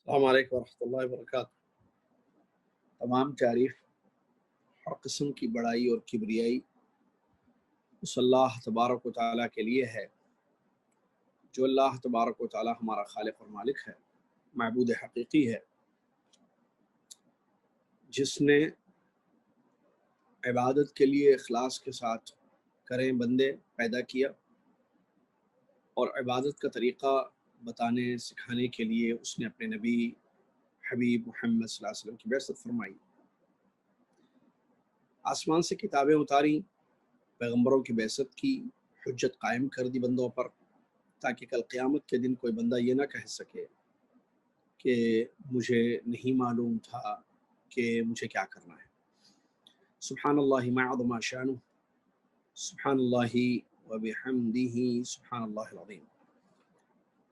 السلام علیکم ورحمۃ اللہ وبرکاتہ۔ تمام تعریف ہر قسم کی بڑائی اور کبریائی اس اللہ تبارک و تعالیٰ کے لیے ہے، جو اللہ تبارک و تعالیٰ ہمارا خالق اور مالک ہے، معبود حقیقی ہے، جس نے عبادت کے لیے اخلاص کے ساتھ کریں بندے پیدا کیا اور عبادت کا طریقہ بتانے سکھانے کے لیے اس نے اپنے نبی حبیب محمد صلی اللہ علیہ وسلم کی بعثت فرمائی، آسمان سے کتابیں اتاری، پیغمبروں کی بعثت کی، حجت قائم کر دی بندوں پر، تاکہ کل قیامت کے دن کوئی بندہ یہ نہ کہہ سکے کہ مجھے نہیں معلوم تھا کہ مجھے کیا کرنا ہے۔ سبحان اللہ ما عظم شانہ، سبحان اللہ و بحمدہ، سبحان اللہ العظیم۔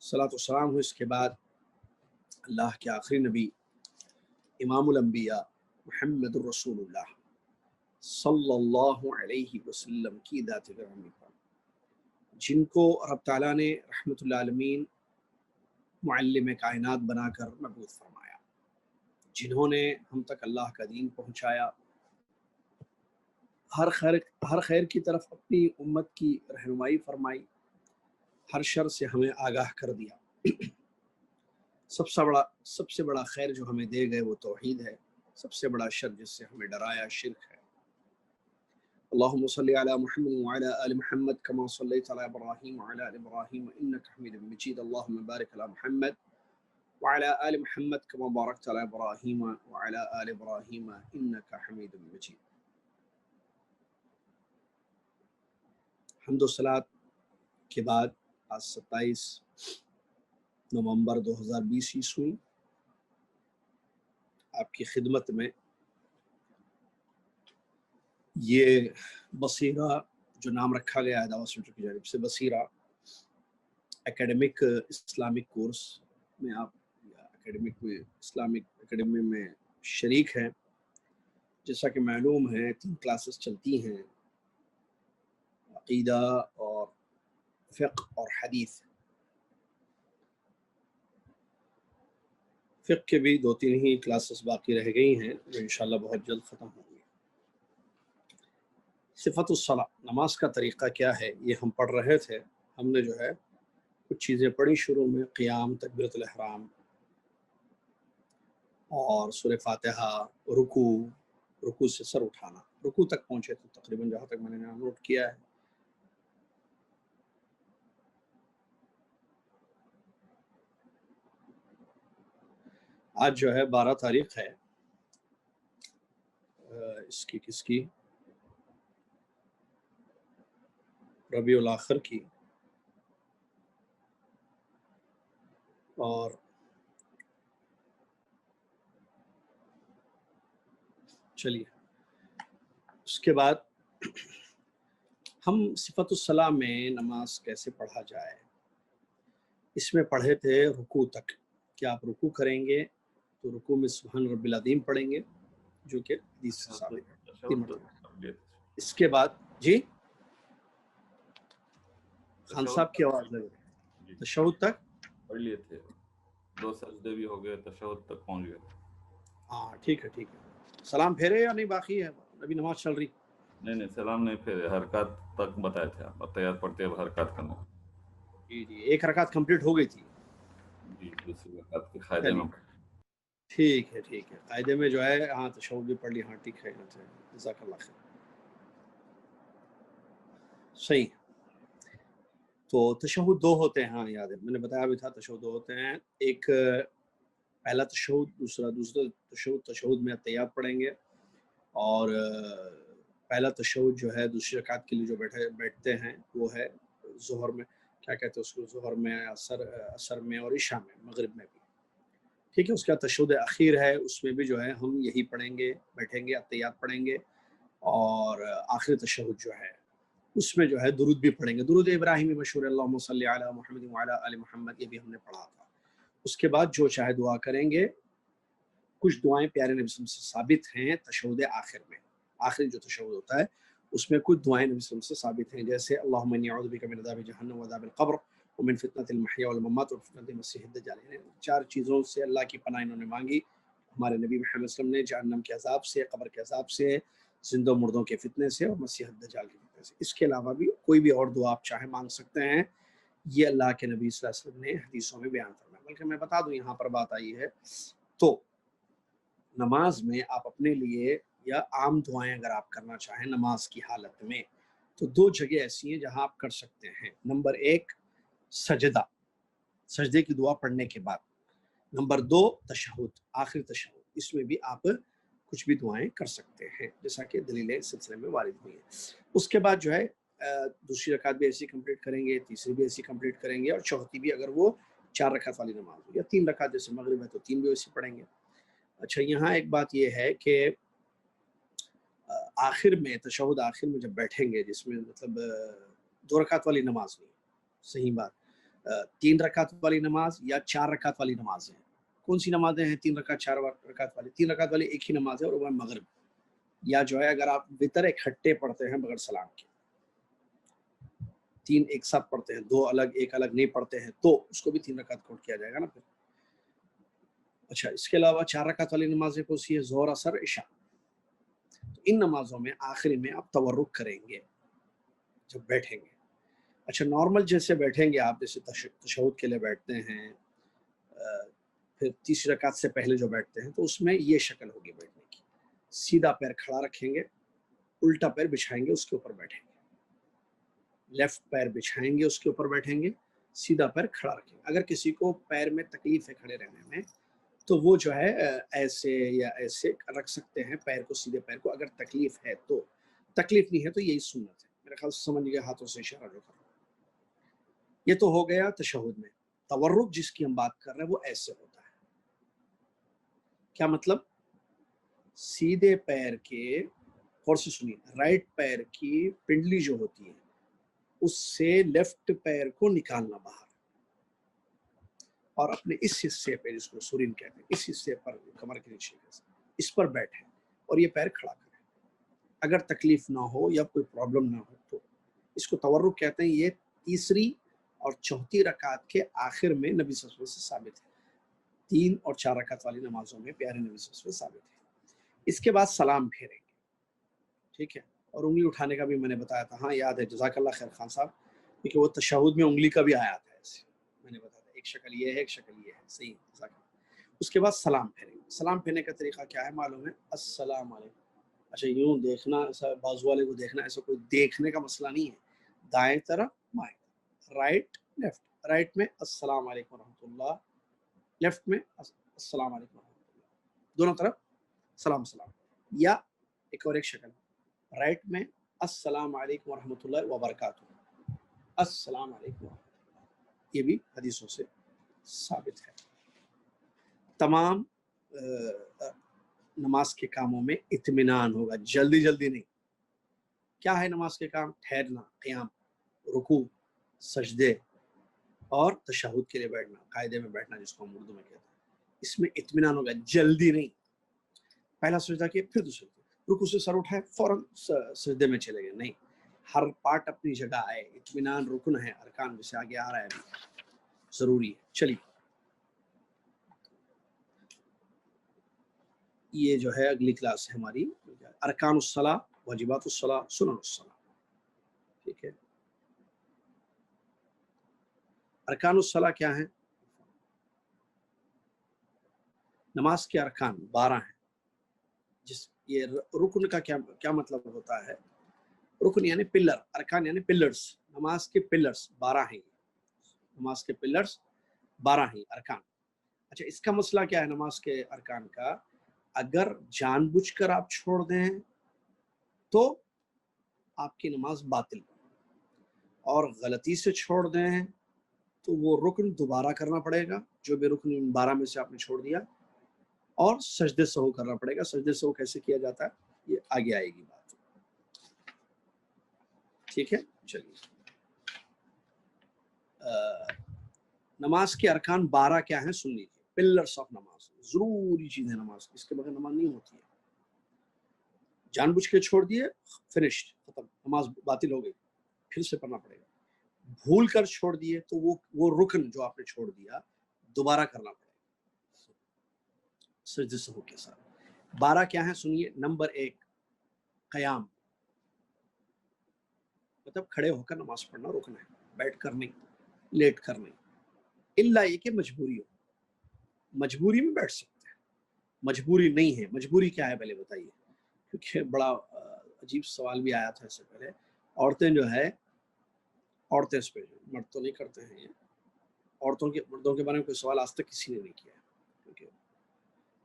صلاۃ و سلام ہو اس کے بعد اللہ کے آخری نبی امام الانبیاء محمد الرسول اللہ صلی اللہ علیہ وسلم کی ذات گرامی پر، جن کو رب تعالیٰ نے رحمت العالمین معلم کائنات بنا کر مبعوث فرمایا، جنہوں نے ہم تک اللہ کا دین پہنچایا، ہر خیر کی طرف اپنی امت کی رہنمائی فرمائی، ہر شر سے ہمیں آگاہ کر دیا۔ سب سے بڑا خیر جو ہمیں دے گئے وہ توحید ہے، سب سے بڑا شر جس سے ہمیں ڈرایا شرک ہے۔ اللہم صلی علی محمد وعلی آل محمد کما صلیت علی ابراہیم وعلی آل ابراہیم انک حمید مجید، اللہم بارک علی محمد وعلی آل محمد کما بارکت علی ابراہیم وعلی آل ابراہیم انک حمید مجید۔ حمد و صلات کے بعد آج 27 نومبر 2020 عیسوی آپ کی خدمت میں یہ بصیرہ جو نام رکھا گیا ہے دعوت سینٹر کی جانب سے، بصیرہ اکیڈمک اسلامک کورس میں آپ اکیڈمک میں اسلامک اکیڈمی میں شریک ہیں۔ جیسا کہ معلوم ہے 3 کلاسز چلتی ہیں، عقیدہ اور فقہ اور حدیث۔ فقہ کے بھی 2-3 ہی کلاسز باقی رہ گئی ہیں جو انشاءاللہ بہت جلد ختم ہوں گی۔ صفت الصلاۃ، نماز کا طریقہ کیا ہے یہ ہم پڑھ رہے تھے۔ ہم نے جو ہے کچھ چیزیں پڑھی شروع میں، قیام، تکبیرۃ الاحرام اور سورہ فاتحہ، رکوع سے سر اٹھانا، رکوع تک پہنچے تو تقریباً جہاں تک میں نے نوٹ کیا ہے۔ آج جو ہے 12 تاریخ ہے کس کی ربیع الاخر کی، اور چلیے اس کے بعد ہم صفت الصلاۃ میں نماز کیسے پڑھا جائے، اس میں پڑھے تھے رکوع تک کہ آپ رکوع کریں گے تو رکوع میں سبحان رب العظیم پڑھیں گے، جو کہ حدیث سے ثابت ہے 3 مرتبہ۔ اس کے بعد جی خان صاحب کی آواز لگ رہی ہے، تشہد تک پڑھ لیے تھے، 2 سجدے بھی ہو گئے، تشہد تک پہنچ گئے۔ ہاں ٹھیک ہے سلام پھیرے یا نہیں باقی ہے، ابھی نماز چل رہی؟ نہیں سلام نہیں پھیرے، حرکات تک بتائے تھے آپ، تیار پڑھتے اب حرکات کرنا۔ جی 1 رکعت کمپلیٹ ہو گئی تھی جی، دوسری رکعت کے قاعدے میں ٹھیک ہے قاعدے میں جو ہے ہاں تشہد بھی پڑھ لی، ہاں ٹھیک ہے، جزاک اللہ خیر، صحیح۔ تو تشہد 2 ہوتے ہیں، ہاں یاد ہے میں نے بتایا بھی تھا، تشہد 2 ہوتے ہیں، ایک پہلا تشہد، دوسرا تشہد میں اتحیات پڑھیں گے، اور پہلا تشہد جو ہے دوسری رکعت کے لیے جو بیٹھتے ہیں وہ ہے ظہر میں، کیا کہتے ہیں اس کو، ظہر میں، عصر میں اور عشاء میں، مغرب میں بھی، ٹھیک ہے۔ اس کا تشہد اخیر ہے، اس میں بھی جو ہے ہم یہی پڑھیں گے، بیٹھیں گے، اتحیات پڑھیں گے، اور آخری تشہد جو ہے اس میں جو ہے درود بھی پڑھیں گے، درود ابراہیمی مشہور، اللہم صلی علی محمد وعلی آل محمد، یہ بھی ہم نے پڑھا تھا۔ اس کے بعد جو چاہے دعا کریں گے، کچھ دعائیں پیارے نبی صلی اللہ علیہ وسلم سے ثابت ہیں تشہد آخر میں، آخری جو تشہد ہوتا ہے اس میں کچھ دعائیں نبی صلی اللہ علیہ وسلم سے ثابت ہیں، جیسے اللہم انی اعوذ بک من عذاب جہنم وعذاب القبر ومن فتنة المحیا والممات وفتنة المسیح الدجال، یعنی 4 چیزوں سے اللہ کی پناہ انہوں نے مانگی ہمارے نبی محمد صلی اللہ علیہ وسلم نے، جہنم کے عذاب سے، قبر کے عذاب سے، زندہ مردوں کے فتنے سے، اور مسیح الدجال کے فتنے سے۔ اس کے علاوہ بھی کوئی بھی اور دعا آپ چاہیں مانگ سکتے ہیں، یہ اللہ کے نبی صلی اللہ علیہ وسلم نے حدیثوں میں بیان فرمایا۔ بلکہ میں بتا دوں یہاں پر بات آئی ہے تو نماز میں آپ اپنے لیے یا عام دعائیں اگر آپ کرنا چاہیں نماز کی حالت میں تو 2 جگہ ایسی ہیں جہاں آپ کر سکتے ہیں۔ نمبر 1 سجدہ، سجدے کی دعا پڑھنے کے بعد۔ نمبر 2 تشہد، آخر تشہد، اس میں بھی آپ کچھ بھی دعائیں کر سکتے ہیں جیسا کہ دلیل اس سلسلے میں وارد ہوئی ہیں۔ اس کے بعد جو ہے دوسری رکعت بھی ایسی کمپلیٹ کریں گے، تیسری بھی ایسی کمپلیٹ کریں گے، اور چوتھی بھی اگر وہ 4 رکعت والی نماز ہو یا 3 رکعت جیسے مغرب ہے تو 3 بھی ویسی پڑھیں گے۔ اچھا یہاں ایک بات یہ ہے کہ آخر میں تشہد آخر میں جب بیٹھیں گے، جس میں مطلب 2 رکعت والی نماز نہیں، صحیح بات، 3 رکعت والی نماز یا 4 رکعت والی نماز ہے۔ کون سی نمازیں ہیں 3 رکعت 4 رکعت والی؟ 3 رکعت والی ایک ہی نماز ہے اور وہ ہے مغرب، یا جو ہے اگر آپ وتر اکٹھے پڑھتے ہیں بغیر سلام کے، 3 ایک ساتھ پڑھتے ہیں، 2 الگ ایک الگ نہیں پڑھتے ہیں تو اس کو بھی 3 رکعت کاؤنٹ کیا جائے گا نا پھر۔ اچھا اس کے علاوہ 4 رکعت والی نمازیں کون سی ہے؟ ظہر، عصر، عشاء۔ تو ان نمازوں میں آخری میں آپ تورک کریں گے جب بیٹھیں گے۔ اچھا نارمل جیسے بیٹھیں گے آپ، جیسے تشہد کے لیے بیٹھتے ہیں، پھر تیسری رکعت سے پہلے جو بیٹھتے ہیں تو اس میں یہ شکل ہوگی بیٹھنے کی، سیدھا پیر کھڑا رکھیں گے، الٹا پیر بچھائیں گے، اس کے اوپر بیٹھیں گے، لیفٹ پیر بچھائیں گے، اس کے اوپر بیٹھیں گے، سیدھا پیر کھڑا رکھیں گے۔ اگر کسی کو پیر میں تکلیف ہے کھڑے رہنے میں تو وہ جو ہے ایسے یا ایسے رکھ سکتے ہیں پیر کو، سیدھے پیر کو، اگر تکلیف ہے تو۔ تکلیف نہیں ہے تو یہی سنت ہے، میرے خیال سے سمجھ گئے، ہاتھوں سے اشارہ جو کر رہا ہوں۔ یہ تو ہو گیا تشہد میں۔ تورک جس کی ہم بات کر رہے ہیں وہ ایسے ہوتا ہے، کیا مطلب؟ سیدھے پیر کے، غور سے سنیے، رائٹ پیر کی پنڈلی جو ہوتی ہے اس سے لیفٹ پیر کو نکالنا باہر، اور اپنے اس حصے پہ، جس کو سورین کہتے ہیں، اس حصے پر کمر کے نیچے اس پر بیٹھیں اور یہ پیر کھڑا کریں۔ اگر تکلیف نہ ہو یا کوئی پرابلم نہ ہو تو اس کو تورک کہتے ہیں۔ یہ تیسری اور چوتھی رکعت کے آخر میں نبی صلی اللہ علیہ وسلم سے ثابت ہے، 3 اور 4 رکعت والی نمازوں میں پیارے نبی صلی اللہ علیہ وسلم سے ثابت ہے۔ اس کے بعد سلام پھیریں گے، ٹھیک ہے، اور انگلی اٹھانے کا بھی میں نے بتایا تھا، ہاں یاد ہے، جزاک اللہ خیر خان صاحب، کیونکہ وہ تشہد میں انگلی کا بھی آیا تھا، ایسے میں نے بتایا تھا، ایک شکل یہ ہے ایک شکل یہ ہے، صحیح، جزاک اللہ۔ اس کے بعد سلام پھیریں گے۔ سلام پھیرنے کا طریقہ کیا ہے معلوم ہے؟ السلام علیکم۔ اچھا یوں دیکھنا، ایسا بازو والے کو دیکھنا، ایسا کوئی دیکھنے کا مسئلہ نہیں ہے، دائیں طرف بائیں طرف، رائٹ لیفٹ، رائٹ میں السلام علیکم ورحمۃ اللہ، لیفٹ میں السلام علیکم ورحمۃ اللہ، دونوں طرف سلام سلام۔ یا ایک اور ایک شکل، رائٹ میں السلام علیکم ورحمۃ اللہ وبرکاتہ، السلام علیکم ورحمۃ اللہ، یہ بھی حدیثوں سے ثابت ہے۔ تمام نماز کے کاموں میں اطمینان ہوگا، جلدی جلدی نہیں۔ کیا ہے نماز کے کام؟ ٹھہرنا، قیام، رکوع، سجدے اور تشہد کے لیے بیٹھنا، قاعدے میں بیٹھنا جس کو ہم اردو میں کہتے ہیں، اس میں اطمینان ہوگا، جلدی نہیں۔ پہلا سجدہ کیا، پھر دوسرا، رکوع سے سر اٹھائے فوراً سجدے میں چلے گئے، نہیں، ہر پارٹ اپنی جگہ آئے۔ اطمینان رکن ہے، ارکان جسے آگے آ رہا ہے، ضروری ہے۔ چلیے یہ جو ہے اگلی کلاس ہے ہماری، ارکان الصلاۃ، واجبات الصلاۃ، سنن الصلاۃ، ٹھیک ہے۔ ارکان الصلاۃ کیا ہیں؟ نماز کے ارکان 12 ہیں۔ یہ رکن کا کیا مطلب ہوتا ہے؟ رکن یعنی پلر، ارکان یعنی پلرز، نماز کے پلرز 12 ہیں، نماز کے پلرز 12 ہیں ارکان۔ اچھا اس کا مسئلہ کیا ہے نماز کے ارکان کا؟ اگر جان بوجھ کر آپ چھوڑ دیں تو آپ کی نماز باطل، اور غلطی سے چھوڑ دیں تو وہ رکن دوبارہ کرنا پڑے گا، جو بھی رکن 12 میں سے آپ نے چھوڑ دیا، اور سجدے سہو کرنا پڑے گا۔ سجدے سہو کیسے کیا جاتا ہے یہ آگے آئے گی بات، ٹھیک ہے۔ چلیے نماز کے ارکان 12 کیا ہیں سن لیجیے، پلرس آف نماز، ضروری چیز ہے نماز، اس کے بغیر نماز نہیں ہوتی ہے۔ جان بوجھ کے چھوڑ دیے، فنشڈ، ختم، نماز باطل ہو گئی، پھر سے پڑھنا پڑے گا۔ بھول کر چھوڑ دیے تو وہ رکن جو آپ نے چھوڑ دیا دوبارہ کرنا پڑے گا سجدے سہو کے ساتھ۔ 12 کیا ہے سنیے۔ نمبر 1 قیام، مطلب کھڑے ہو کر نماز پڑھنا رکن ہے، بیٹھ کر نہیں، لیٹ کر نہیں، الا یہ کہ مجبوری ہو، مجبوری میں بیٹھ سکتے ہیں، مجبوری نہیں ہے۔ مجبوری کیا ہے پہلے بتائیے، کیونکہ بڑا عجیب سوال بھی آیا تھا اس سے پہلے۔ عورتیں جو ہے، عورتیں اس پہ مرد تو نہیں کرتے ہیں، یہ مردوں کے بارے میں کوئی سوال آج تک کسی نے نہیں کیا ہے، کیونکہ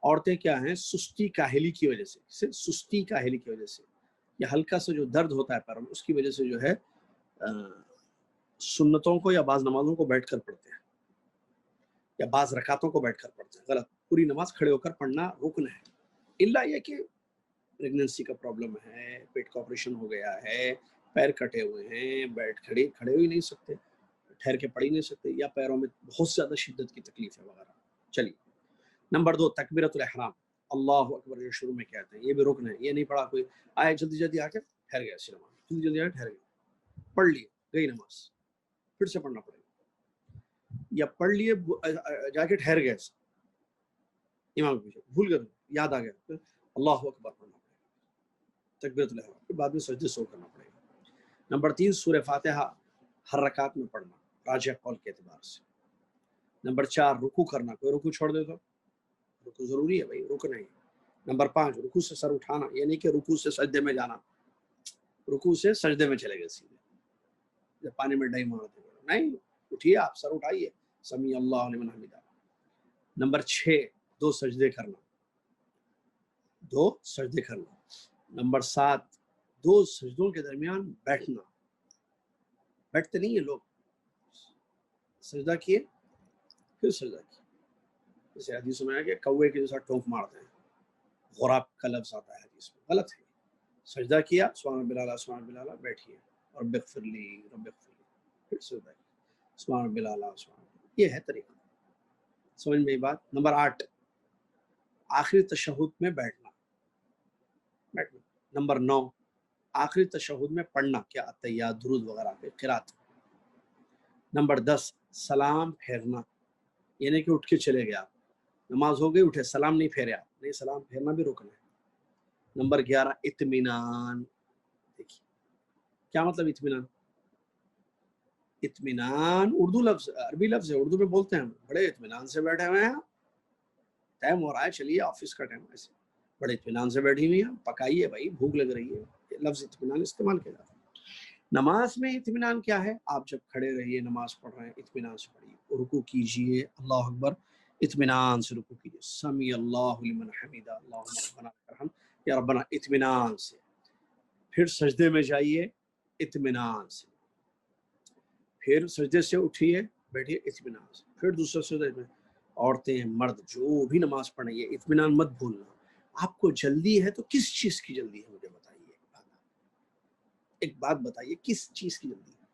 عورتیں کیا ہیں، سستی کاہلی کی وجہ سے، سستی کاہلی کی وجہ سے یا ہلکا سا جو درد ہوتا ہے پیروں میں، اس کی وجہ سے جو ہے سنتوں کو یا بعض نمازوں کو بیٹھ کر پڑھتے ہیں یا بعض رکعتوں کو بیٹھ کر پڑھتے ہیں۔ غلط، پوری نماز کھڑے ہو کر پڑھنا رکن ہے، الا یہ کہ پریگننسی کا پرابلم ہے، پیٹ کا آپریشن ہو گیا ہے، پیر کٹے ہوئے ہیں، بیٹھ کھڑے ہو ہی نہیں سکتے، ٹھہر کے پڑھ ہی نہیں سکتے، یا پیروں میں بہت زیادہ شدت کی تکلیف ہے وغیرہ۔ چلیے نمبر 2 تکبیرۃ الاحرام، اللہ اکبر جو شروع میں کہتے ہیں، یہ بھی رکن ہے۔ یہ نہیں پڑھا کوئی آئے جلدی جلدی آ کے ٹھہر گیا، اسی نماز جلدی جلدی آئے ٹھہر گیا، پڑھ لیے گئی نماز، پھر سے پڑھنا پڑے گا، یا پڑھ لیے جا کے ٹھہر گئے امام پیچھے بھول گئے، یاد آ گیا، اللہ اکبر پڑھنا پڑے گا تکبیرۃ الاحرام، پھر بعد میں سجدے سو کرنا پڑے گا۔ نمبر 3 سورہ فاتحہ ہر رکعت میں پڑھنا راجح قول کے اعتبار سے۔ نمبر 4 رکوع کرنا، کوئی رکوع چھوڑ دے تو رکوع ضروری ہے بھائی، رکن ہے۔ نمبر 5 رکوع سے سر اٹھانا، یعنی کہ رکوع سے سجدے میں جانا، رکوع سے سجدے میں چلے گئے سیدھے، جب پانی میں ڈائی مارتے نہیں، اٹھیے آپ، سر اٹھائیے، سمیع اللہ لمن حمیدہ۔ نمبر 6 2 سجدے کرنا، 2 سجدے کرنا۔ نمبر 7 2 سجدوں کے درمیان بیٹھنا، بیٹھتے نہیں ہیں لوگ، سجدہ کیے پھر سجدہ کیے، جیسے حدیث میں ہے کہ کوے کے جیسا ٹونک مارتے ہیں، غراب کا لفظ آتا ہے حدیث میں، غلط ہے۔ سجدہ کیا سبحان رب الاعلیٰ سبحان رب الاعلیٰ، بیٹھیے، رب اغفر لی رب اغفر لی، پھر سجدہ کیا سبحان رب الاعلیٰ سبحان رب الاعلیٰ۔ یہ ہے طریقہ، سمجھ میں یہ بات۔ نمبر 8 آخری تشہد میں بیٹھنا۔ نمبر 9 آخری تشہد میں پڑھنا کیا التحیات درود وغیرہ پہ قرات۔ نمبر 10 سلام پھیرنا، یعنی کہ اٹھ کے چلے گئے آپ، نماز ہو گئی اٹھے، سلام نہیں پھیرے آپ، نہیں، سلام پھیرنا بھی رکن ہے۔ نمبر 11 اطمینان، دیکھیے کیا مطلب اطمینان؟ اطمینان اردو لفظ، عربی لفظ ہے، اردو میں بولتے ہیں ہم، بڑے اطمینان سے بیٹھے ہوئے ہیں، ٹائم ہو رہا ہے چلیے آفس کا ٹائم، ایسے بڑے اطمینان سے بیٹھی ہوئی ہیں، پکائیے بھائی بھوک لگ رہی ہے، یہ لفظ اطمینان استعمال کیا جاتا ہے۔ نماز میں اطمینان کیا ہے؟ آپ جب کھڑے رہیے نماز پڑھ رہے ہیں اطمینان سے پڑھیے، رکوع کیجئے اللہ اکبر اطمینان سے رکوع کیجئے، سمیع اللہ لمن حمیدہ اللہم ربنا لک الحمد، یا ربنا اطمینان سے، پھر سجدے میں جائیے اطمینان سے، پھر سجدے سے اٹھیے بیٹھیے اطمینان سے، پھر دوسرا سجدے میں۔ عورتیں مرد جو بھی نماز پڑھیں یہ اطمینان مت بھولنا۔ آپ کو جلدی ہے تو کس چیز کی جلدی ہے مجھے بتائیے، ایک بات بتائیے، کس چیز کی جلدی ہے؟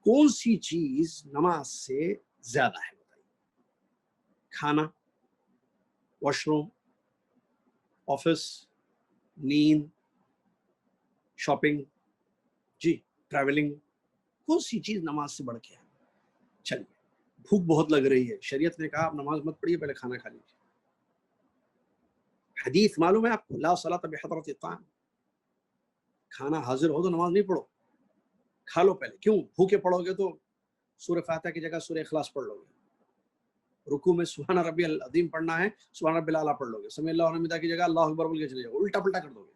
کون سی چیز نماز سے زیادہ ہے بتائیے؟ کھانا، واش روم، آفس، نیند، شاپنگ، جی ٹریولنگ، کون سی چیز نماز سے بڑھ کے ہے؟ چلیے بھوک بہت لگ رہی ہے، شریعت نے کہا آپ نماز مت پڑھیے، پہلے کھانا کھا لیجیے۔ حدیث معلوم ہے آپ کو، لا صلاۃ بحضرۃ الطعام، کھانا حاضر ہو تو نماز نہیں پڑھو، کھا لو پہلے۔ کیوں؟ بھوکے پڑھو گے تو سورہ فاتحہ کی جگہ سورہ اخلاص پڑھ لو گے، رکوع میں سبحان ربی العظیم پڑھنا ہے سبحان ربی الاعلیٰ پڑھ لو گے، سمیع اللہ لمن حمیدہ کی جگہ اللہ اکبر بول کے چلے جاؤ، الٹا پلٹا کر دو گے،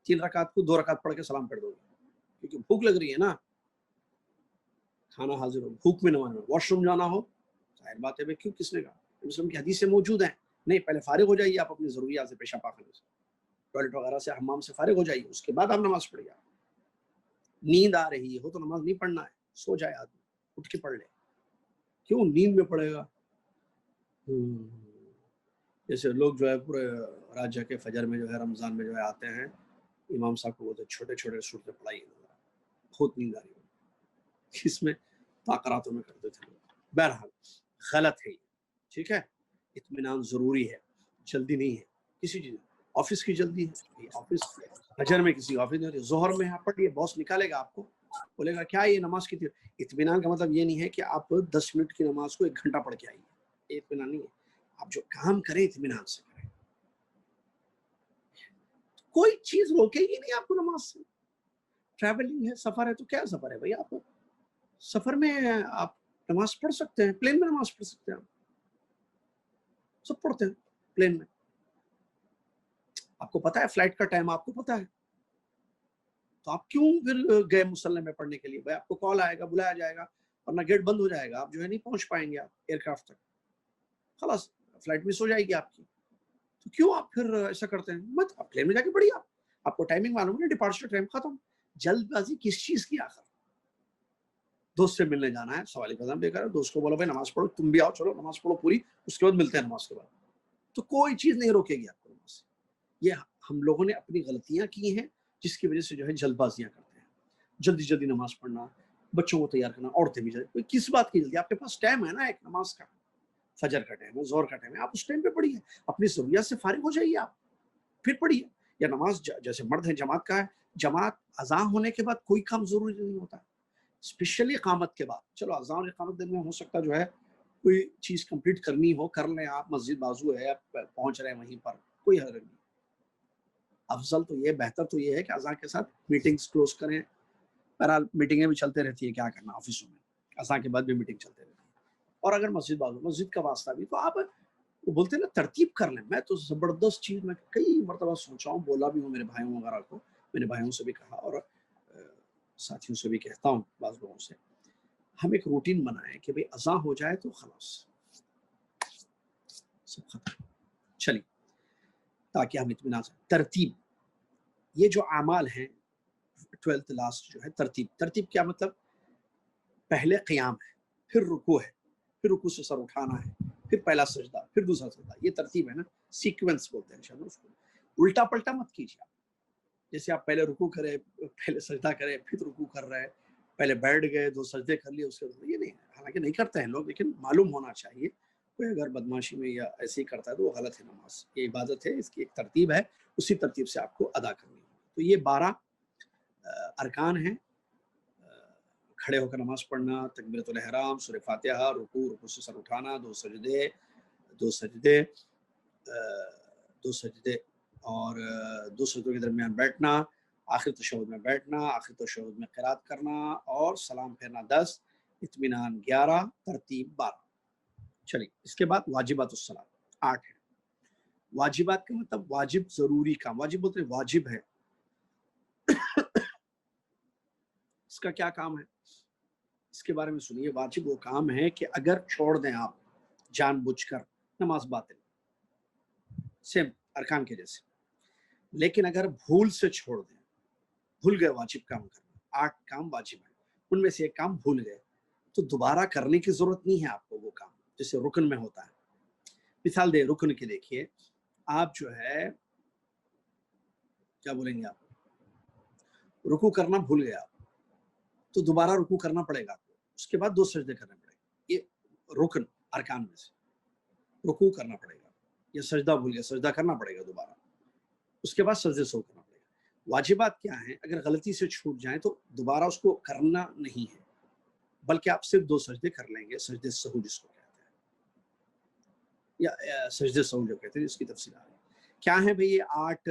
3 رکعت کو 2 رکعت پڑھ کے سلام پڑھ دو گے، کیونکہ بھوک لگ رہی ہے نا، کھانا حاضر ہو، بھوک میں نماز، واش روم جانا ہو، ظاہر بات ہے بھائی، کیوں، کس نے کہا؟ مسلم کی حدیث سے موجود ہیں، نہیں پہلے فارغ ہو جائیے آپ اپنی ضروریات سے، پیشاب پاخانے سے، ٹوائلٹ وغیرہ سے، حمام سے فارغ ہو جائیے، اس کے بعد آپ نماز پڑھیے۔ نیند آ رہی ہو تو نماز نہیں پڑھنا ہے، سو جائے آدمی، اٹھ کے پڑھ لے، کیوں نیند میں پڑھے گا؟ جیسے لوگ جو ہے پورے رات جا کے فجر میں جو ہے رمضان میں جو ہے آتے ہیں، امام صاحب کو بولتے چھوٹے چھوٹے صورتیں پڑھائیے، بہت نیند آ رہی ہے، اس میں تاقراتوں میں کرتے تھے لوگ۔ بہرحال غلط ہے یہ، ٹھیک ہے؟ اطمینان ضروری ہے، جلدی نہیں ہے کسی چیز۔ آفس کی جلدی ہے، آفس فجر میں کسی آفس نہیں ہوتی، ظہر میں آپ پڑھیے، باس نکالے گا آپ کو، بولے گا کیا یہ نماز کی اطمینان کا مطلب یہ نہیں ہے کہ آپ 10 منٹ کی نماز کو 1 گھنٹہ پڑھ کے آئیے، یہ اطمینان نہیں ہے. آپ جو کام کریں اطمینان سے کریں، کوئی چیز روکے گی نہیں آپ کو نماز سے. ٹریولنگ ہے، سفر ہے، تو کیا سفر ہے بھائی، آپ سفر میں آپ نماز پڑھ سکتے ہیں، پلین میں نماز پڑھ سکتے ہیں، آپ سب پڑھتے ہیں پلین میں. آپ کو پتا ہے فلائٹ کا ٹائم آپ کو پتا ہے، تو آپ کیوں پھر گئے مسلح میں پڑھنے کے لیے؟ بھائی آپ کو کال آئے گا، بلایا جائے گا، ورنہ گیٹ بند ہو جائے گا، آپ جو ہے نہیں پہنچ پائیں گے آپ ایئر کرافٹ تک، خلاص فلائٹ مس ہو جائے گی آپ کی. تو کیوں آپ پھر ایسا کرتے ہیں؟ مت آپ پلین میں جا کے پڑھیے. آپ کو ٹائمنگ معلوم ہے، ڈپارچر ٹائم ختم. جلد بازی کس چیز کی؟ آخر دوست سے ملنے جانا ہے، سوال قدم بے کر دوست کو بولو بھائی نماز پڑھو، تم بھی آؤ، چلو نماز پڑھو پوری، اس کے بعد ملتے ہیں نماز کے بعد. تو کوئی چیز نہیں روکے گی آپ کو نماز سے. یہ ہم لوگوں نے اپنی غلطیاں کی ہیں جس کی وجہ سے جو ہے جلد بازیاں کرتے ہیں. جلدی جلدی نماز پڑھنا، بچوں کو تیار کرنا، عورتیں بھی جلدی. کس بات کی جلدی؟ آپ کے پاس ٹائم ہے نا ایک نماز کا، فجر کا ٹائم ہے، ظہر کا ٹائم ہے، آپ اس ٹائم پہ پڑھیے، اپنی ضروریات سے فارغ ہو جائیے، آپ پھر پڑھیے. یا نماز جیسے مرد ہے جماعت کا ہے، جماعت اذان ہونے کے بعد کوئی کام ضروری نہیں ہوتا، اسپیشلی اقامت کے بعد. چلو اذان اور اقامت دن میں ہو سکتا جو ہے کوئی چیز کمپلیٹ کرنی ہو کر لیں آپ، مسجد بازو ہے، پہنچ رہے ہیں وہیں پر، کوئی حرج نہیں. افضل تو یہ، بہتر تو یہ ہے کہ اذان کے ساتھ میٹنگز کلوز کریں. بہرحال میٹنگیں بھی چلتے رہتی ہے، کیا کرنا آفسوں میں، اذان کے بعد بھی میٹنگ چلتے رہتی ہے. اور اگر مسجد بازو، مسجد کا واسطہ بھی، تو آپ وہ بولتے ہیں نا ترتیب کر لیں. میں تو زبردست چیز میں کئی مرتبہ سوچا ہوں، بولا بھی ہوں میرے بھائیوں وغیرہ کو، میرے بھائیوں سے بھی کہا اور ساتھیوں سے بھی کہتا ہوں بعض لوگوں سے. ہم ایک روٹین بنائیں کہ بھئی اذان ہو جائے تو خلاص سب ختم، چلیے، تاکہ ہم اطمینان سے. ترتیب، یہ جو اعمال ہیں 12th لاسٹ جو ہے ترتیب. ترتیب کیا مطلب؟ پہلے قیام ہے، پھر رکوع ہے، پھر رکوع سے سر اٹھانا ہے، پھر پہلا سجدہ، پھر دوسرا سجدہ. یہ ترتیب ہے نا، سیکوینس بولتے ہیں انشاءاللہ اس کو. الٹا پلٹا مت کیجیے آپ، جیسے آپ پہلے رکوع کرے، پہلے سجدہ کرے، پھر رکوع کر رہے، پہلے بیٹھ گئے، 2 سجدے کر لیے، اس کے بعد یہ نہیں. حالانکہ نہیں کرتے ہیں لوگ، لیکن معلوم ہونا چاہیے. کوئی اگر بدماشی میں یا ایسے ہی کرتا ہے تو وہ غلط ہے. نماز یہ عبادت ہے، اس کی ایک ترتیب ہے، اسی ترتیب سے آپ کو ادا کرنی ہے. تو یہ 12 ارکان ہیں. کھڑے ہو کر نماز پڑھنا، تکبیرۃ الاحرام، سورہ فاتحہ، رکوع سے سر اٹھانا، 2 سجدے، 2 سجدے، 2 سجدے اور 2 سجدوں کے درمیان بیٹھنا، آخر تشہد میں بیٹھنا، آخر تشہد میں قرات کرنا اور سلام پھیرنا 10، اطمینان 11، ترتیب 12. چلیے، اس کے بعد واجبات الصلاۃ 8 ہیں. واجبات کا مطلب واجب ضروری کام. واجب بولتے ہیں واجب ہے. اس کا کیا کام ہے اس کے بارے میں سنیے. واجب وہ کام ہے کہ اگر چھوڑ دیں آپ جان بوجھ کر، نماز باطل، سیم ارکان کے جیسے. لیکن اگر بھول سے چھوڑ دیں، بھول گئے واجب کام کرنا، 8 کام واجب ہیں، ان میں سے ایک کام بھول گئے، تو دوبارہ کرنے کی ضرورت نہیں ہے آپ کو. وہ کام جیسے رکن میں ہوتا ہے. مثال دے رکن کے، دیکھیے آپ جو ہے کیا بولیں گے، آپ رکوع کرنا بھول گئے آپ، تو دوبارہ رکوع کرنا پڑے گا آپ کو. اس کے بعد 2 سجدے کرنے پڑے گا. یہ رکن ارکان میں سے، رکوع کرنا پڑے گا، یا سجدہ بھول گیا، سجدہ کرنا پڑے گا دوبارہ، اس کے بعد سجدے سو کرنا پڑے گا. واجبات کیا ہیں؟ اگر غلطی سے چھوٹ جائیں تو دوبارہ اس کو کرنا نہیں ہے، بلکہ آپ صرف 2 سجدے کر لیں گے، سجدے سہو جس کو کہتے ہیں، یا سجدے سہو جو کہتے ہیں، اس کی تفصیل آ رہی ہے. کیا ہیں بھئی یہ 8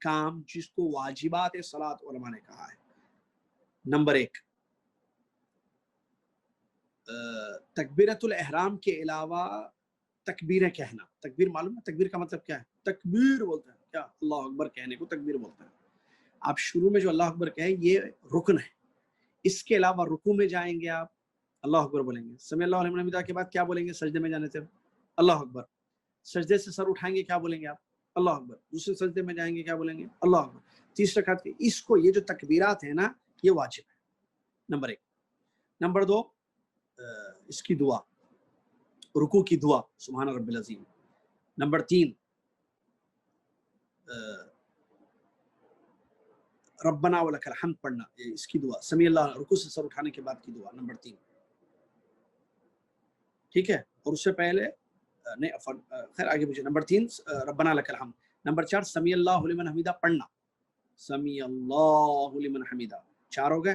کام جس کو واجبات صلاۃ علماء نے کہا ہے؟ نمبر 1، تکبیرۃ الاحرام کے علاوہ تکبیریں کہنا. تکبیر معلوم ہے تکبیر کا مطلب کیا ہے؟ تکبیر بولتے ہیں کیا؟ اللہ اکبر کہنے کو تکبیر بولتے ہیں. آپ شروع میں جو اللہ اکبر کہیں یہ رکن ہے. اس کے علاوہ رکوع میں جائیں گے آپ، اللہ اکبر بولیں گے. سمیع اللہ لمن حمیدہ کے بعد کیا بولیں گے؟ سجدے میں جانے سے اللہ اکبر. سجدے سے سر اٹھائیں گے، کیا بولیں گے آپ؟ اللہ اکبر. دوسرے سجدے میں جائیں گے، کیا بولیں گے؟ اللہ اکبر. تیسرے رکعت کے اس کو، یہ جو تکبیرات ہیں نا، یہ واجب ہے. نمبر 1. نمبر 2، اس کی دعا، رکوع کی دعا سبحان رب العظیم. نمبر 3، ربنا ولک الحمد پڑھنا، اس کی دعا، سمیع اللہ، رکوع سے سر اٹھانے کے بعد کی دعا. نمبر 3، ٹھیک ہے. اور اس سے پہلے نہیں، خیر آگے مجھے. نمبر 3 ربنا لک الحمد. نمبر 4 سمیع اللہ لمن حمیدہ پڑھنا، سمیع اللہ لمن حمیدہ. 4 ہو گئے.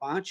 5,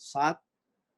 7,